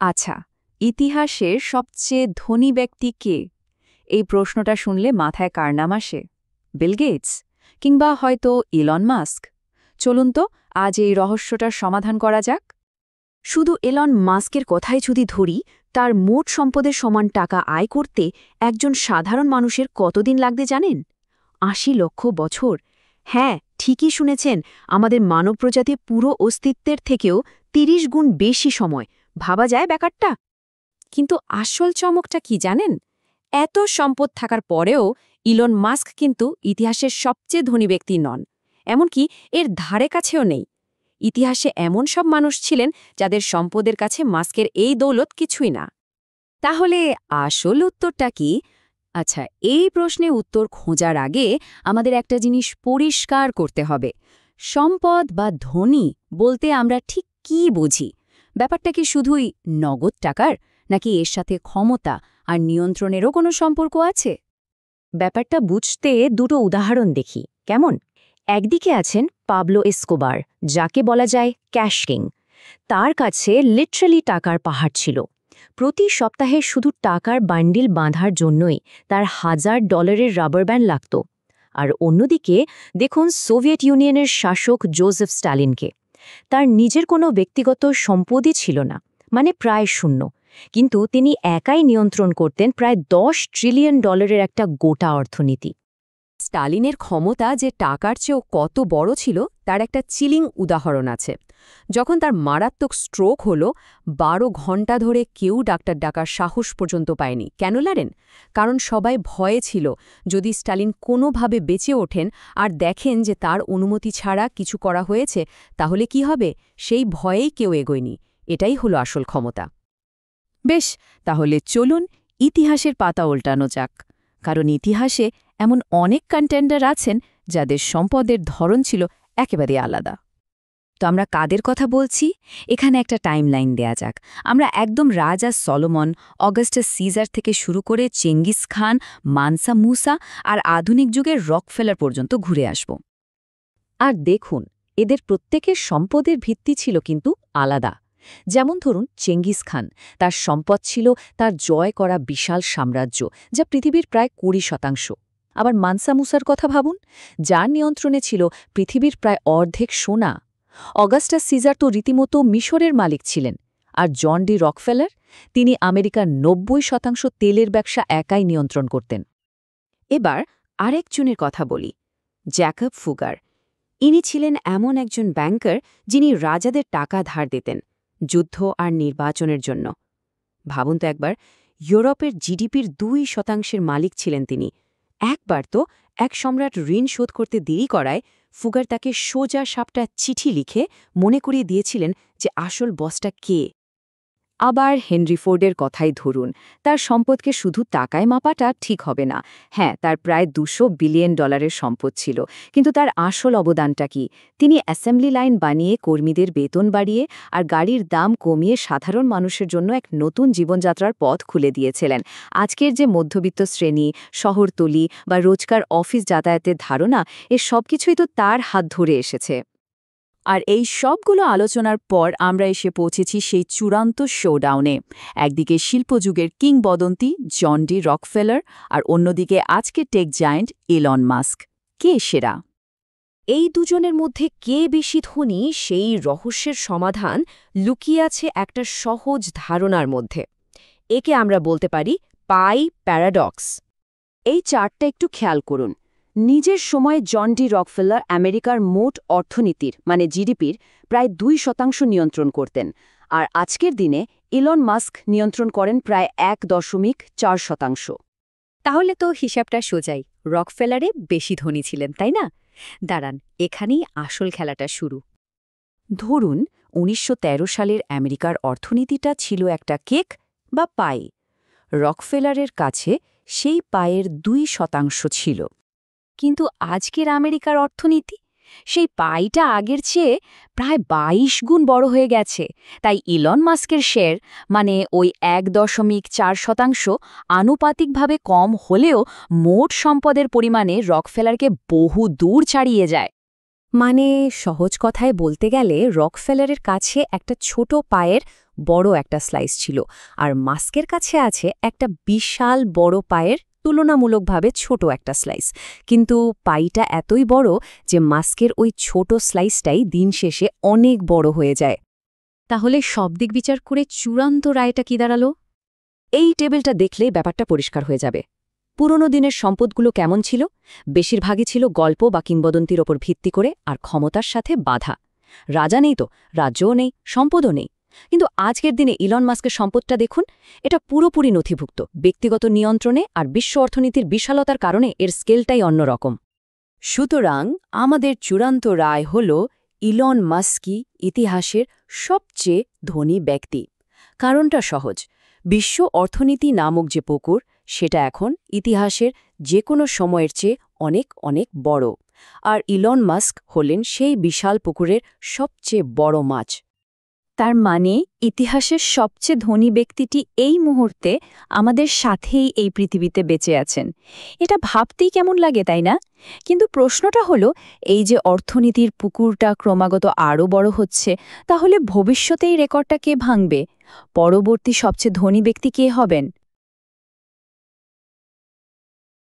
আচ্ছা, ইতিহাসের সবচেয়ে ধনী ব্যক্তি কে? এই প্রশ্নটা শুনলে মাথায় কার নাম আসে? Bill Gates? কিংবা হয়তো ইলন মাস্ক? চলুন তো আজ এই রহস্যটার সমাধান করা যাক। শুধু এলন মাস্কের কথাই যদি ধরি, তার মোট সম্পদের সমান টাকা আয় করতে একজন সাধারণ মানুষের কতদিন লাগবে জানেন? ৮০ লক্ষ বছর। হ্যাঁ, ঠিকই শুনেছেন, আমাদের মানব প্রজাতির পুরো অস্তিত্বের থেকেও ৩০ গুণ বেশি সময়। ভাবা যায় ব্যাপারটা? কিন্তু আসল চমকটা কি জানেন? এত সম্পদ থাকার পরেও ইলন মাস্ক কিন্তু ইতিহাসের সবচেয়ে ধনী ব্যক্তি নন। এমনকি এর ধারে কাছেও নেই। ইতিহাসে এমন সব মানুষ ছিলেন যাদের সম্পদের কাছে মাস্কের এই দৌলত কিছুই না। তাহলে আসল উত্তরটা কি? আচ্ছা, এই প্রশ্নে উত্তর খোঁজার আগে আমাদের একটা জিনিস পরিষ্কার করতে হবে। সম্পদ বা ধনী বলতে আমরা ঠিক কী বুঝি? ব্যাপারটা কি শুধুই নগদ টাকার, নাকি এর সাথে ক্ষমতা আর নিয়ন্ত্রণেরও কোনো সম্পর্ক আছে? ব্যাপারটা বুঝতে দুটো উদাহরণ দেখি, কেমন? একদিকে আছেন পাবলো এসকোবার, যাকে বলা যায় ক্যাশ কিং। তার কাছে লিটারালি টাকার পাহাড় ছিল। প্রতি সপ্তাহে শুধু টাকার বান্ডিল বাঁধার জন্যই তার $1000 রাবার ব্যান্ড লাগত। আর অন্যদিকে দেখুন সোভিয়েত ইউনিয়নের শাসক জোসেফ স্টালিনকে। তার নিজের কোনো ব্যক্তিগত সম্পদই ছিল না, মানে প্রায় শূন্য। কিন্তু তিনি একাই নিয়ন্ত্রণ করতেন প্রায় $10 ট্রিলিয়ন একটা গোটা অর্থনীতি। স্টালিনের ক্ষমতা যে টাকার চেয়েও কত বড় ছিল তার একটা চিলিং উদাহরণ আছে। যখন তার মারাত্মক স্ট্রোক হলো, 12 ঘণ্টা ধরে কেউ ডাক্তার ডাকার সাহস পর্যন্ত পায়নি। কেন জানেন? কারণ সবাই ভয়ে ছিল, যদি স্টালিন কোনোভাবে বেঁচে ওঠেন আর দেখেন যে তার অনুমতি ছাড়া কিছু করা হয়েছে, তাহলে কি হবে? সেই ভয়েই কেউ এগোয়নি। এটাই হলো আসল ক্ষমতা। বেশ, তাহলে চলুন ইতিহাসের পাতা উল্টানো যাক। কারণ ইতিহাসে এমন অনেক কন্টেন্ডার আছেন যাদের সম্পদের ধরন ছিল একেবারে আলাদা। তো আমরা কাদের কথা বলছি? এখানে একটা টাইমলাইন দেয়া যাক। আমরা একদম রাজা সলোমন, অগাস্টাস সিজার থেকে শুরু করে চেঙ্গিস খান, মানসা মুসা আর আধুনিক যুগের রকফেলার পর্যন্ত ঘুরে আসব। আর দেখুন, এদের প্রত্যেকের সম্পদের ভিত্তি ছিল কিন্তু আলাদা। যেমন ধরুন চেঙ্গিস খান, তার সম্পদ ছিল তার জয় করা বিশাল সাম্রাজ্য, যা পৃথিবীর প্রায় 20%। আবার মানসা মুসার কথা ভাবুন, যার নিয়ন্ত্রণে ছিল পৃথিবীর প্রায় অর্ধেক সোনা। অগাস্টাস সিজার তো রীতিমতো মিশরের মালিক ছিলেন। আর জন ডি রকফেলার, তিনি আমেরিকার 90% তেলের ব্যবসা একাই নিয়ন্ত্রণ করতেন। এবার আরেকজনের কথা বলি, জ্যাকব ফুগার। ইনি ছিলেন এমন একজন ব্যাংকার যিনি রাজাদের টাকা ধার দিতেন যুদ্ধ আর নির্বাচনের জন্য। ভাবুন তো একবার, ইউরোপের জিডিপির 2% মালিক ছিলেন তিনি। একবার তো এক সম্রাট ঋণ শোধ করতে দেরি করায় ফুগার তাকে সোজা সাপটা চিঠি লিখে মনে করিয়ে দিয়েছিলেন যে আসল বসটা কে। আবার হেনরি ফোর্ডের কথাই ধরুন, তার সম্পদকে শুধু টাকায় মাপাটা ঠিক হবে না। হ্যাঁ, তার প্রায় $200 বিলিয়ন সম্পদ ছিল, কিন্তু তার আসল অবদানটা কি? তিনি অ্যাসেম্বলি লাইন বানিয়ে কর্মীদের বেতন বাড়িয়ে আর গাড়ির দাম কমিয়ে সাধারণ মানুষের জন্য এক নতুন জীবনযাত্রার পথ খুলে দিয়েছিলেন। আজকের যে মধ্যবিত্ত শ্রেণী, শহরতলি বা রোজকার অফিস যাতায়াতের ধারণা, এর সবকিছুই তো তার হাত ধরে এসেছে। আর এই সবগুলো আলোচনার পর আমরা এসে পৌঁছেছি সেই চূড়ান্ত শোডাউনে। একদিকে শিল্পযুগের কিংবদন্তি জন ডি রকফেলার, আর অন্যদিকে আজকে টেক জায়ান্ট ইলন মাস্ক। কে সেরা? এই দুজনের মধ্যে কে বেশি ধনী, সেই রহস্যের সমাধান লুকিয়ে আছে একটা সহজ ধারণার মধ্যে। একে আমরা বলতে পারি পাই প্যারাডক্স। এই চার্টটা একটু খেয়াল করুন। নিজের সময়ে জন ডি রকফেলার আমেরিকার মোট অর্থনীতির মানে জিডিপির প্রায় 2% নিয়ন্ত্রণ করতেন, আর আজকের দিনে ইলন মাস্ক নিয়ন্ত্রণ করেন প্রায় 1.4%। তাহলে তো হিসাবটা সোজাই, রকফেলারে বেশি ধনী ছিলেন, তাই না? দাঁড়ান, এখানেই আসল খেলাটা শুরু। ধরুন 1913 সালের আমেরিকার অর্থনীতিটা ছিল একটা কেক বা পাই। রকফেলারের কাছে সেই পায়ের 2% ছিল। কিন্তু আজকের আমেরিকার অর্থনীতি, সেই পাইটা আগের চেয়ে প্রায় 22 গুণ বড় হয়ে গেছে। তাই ইলন মাস্কের শেয়ার, মানে ওই 1.4%, আনুপাতিকভাবে কম হলেও মোট সম্পদের পরিমাণে রকফেলারকে বহু দূর ছাড়িয়ে যায়। মানে সহজ কথায় বলতে গেলে রকফেলারের কাছে একটা ছোট পায়ের বড় একটা স্লাইস ছিল, আর মাস্কের কাছে আছে একটা বিশাল বড় পায়ের তুলনামূলকভাবে ছোট একটা স্লাইস। কিন্তু পাইটা এতই বড় যে মাস্কের ওই ছোট স্লাইসটাই দিন শেষে অনেক বড় হয়ে যায়। তাহলে সব দিক বিচার করে চূড়ান্ত রায়টা কি দাঁড়ালো? এই টেবিলটা দেখলেই ব্যাপারটা পরিষ্কার হয়ে যাবে। পুরনো দিনের সম্পদগুলো কেমন ছিল? বেশিরভাগই ছিল গল্প বা কিংবদন্তির ওপর ভিত্তি করে আর ক্ষমতার সাথে বাধা। রাজা নেই তো, রাজ্যও নেই, সম্পদও নেই। কিন্তু আজকের দিনে ইলন মাস্কের সম্পদটা দেখুন, এটা পুরোপুরি নথিভুক্ত, ব্যক্তিগত নিয়ন্ত্রণে আর বিশ্ব অর্থনীতির বিশালতার কারণে এর স্কেলটাই অন্যরকম। সুতরাং আমাদের চূড়ান্ত রায় হল ইলন মাস্কই ইতিহাসের সবচেয়ে ধনী ব্যক্তি। কারণটা সহজ, বিশ্ব অর্থনীতি নামক যে পুকুর, সেটা এখন ইতিহাসের যে কোনো সময়ের চেয়ে অনেক অনেক বড়। আর ইলন মাস্ক হলেন সেই বিশাল পুকুরের সবচেয়ে বড় মাছ। তার মানে ইতিহাসের সবচেয়ে ধনী ব্যক্তিটি এই মুহূর্তে আমাদের সাথেই এই পৃথিবীতে বেঁচে আছেন। এটা ভাবতেই কেমন লাগে, তাই না? কিন্তু প্রশ্নটা হলো, এই যে অর্থনীতির পুকুরটা ক্রমাগত আরও বড় হচ্ছে, তাহলে ভবিষ্যতে এই রেকর্ডটা কে ভাঙবে? পরবর্তী সবচেয়ে ধনী ব্যক্তি কে হবেন?